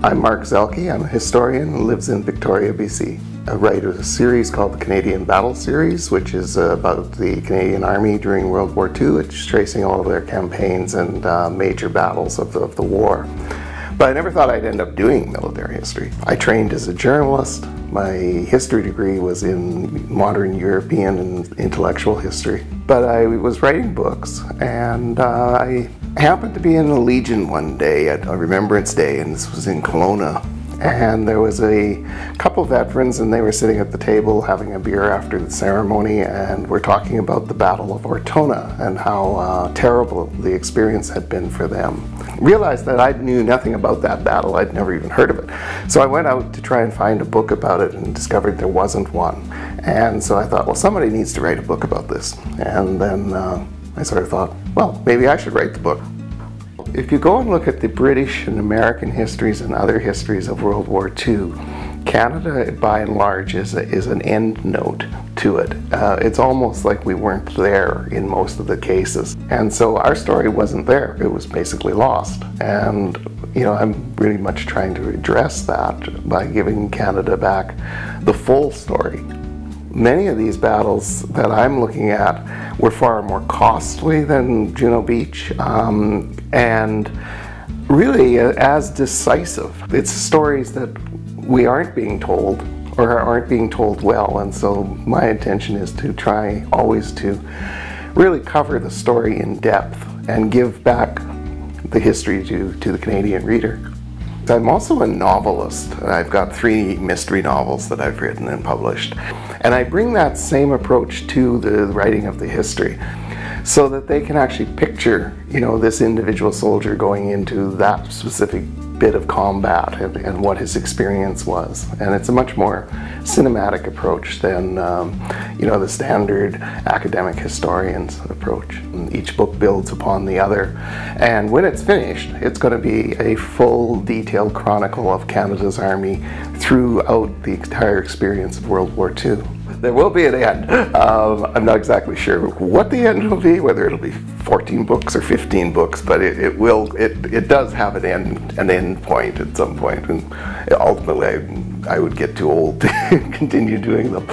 I'm Mark Zuehlke. I'm a historian who lives in Victoria, BC. I write a series called the Canadian Battle Series, which is about the Canadian Army during World War II. It's tracing all of their campaigns and major battles of the war. But I never thought I'd end up doing military history. I trained as a journalist. My history degree was in modern European and intellectual history. But I was writing books, and I happened to be in a Legion one day at a Remembrance Day, and this was in Kelowna. And there was a couple of veterans, and they were sitting at the table having a beer after the ceremony, and we're talking about the Battle of Ortona and how terrible the experience had been for them. Realized that I knew nothing about that battle. I'd never even heard of it. So I went out to try and find a book about it and discovered there wasn't one. And so I thought, well, somebody needs to write a book about this. And then I sort of thought, well, maybe I should write the book. If you go and look at the British and American histories and other histories of World War II, Canada, by and large, is an end note to it. It's almost like we weren't there in most of the cases. And so our story wasn't there. It was basically lost. And, you know, I'm really much trying to address that by giving Canada back the full story. Many of these battles that I'm looking at were far more costly than Juno Beach, and really as decisive. It's stories that we aren't being told, or aren't being told well, and so my intention is to try always to really cover the story in depth and give back the history to the Canadian reader. I'm also a novelist. I've got 3 mystery novels that I've written and published. And I bring that same approach to the writing of the history so that they can actually picture, you know, this individual soldier going into that specific bit of combat and what his experience was. And it's a much more cinematic approach than, you know, the standard academic historian's approach. And each book builds upon the other. And when it's finished, it's going to be a full, detailed chronicle of Canada's Army throughout the entire experience of World War II. There will be an end. I'm not exactly sure what the end will be, whether it'll be 14 books or 15 books, but it does have an end point at some point, and ultimately I would get too old to continue doing them.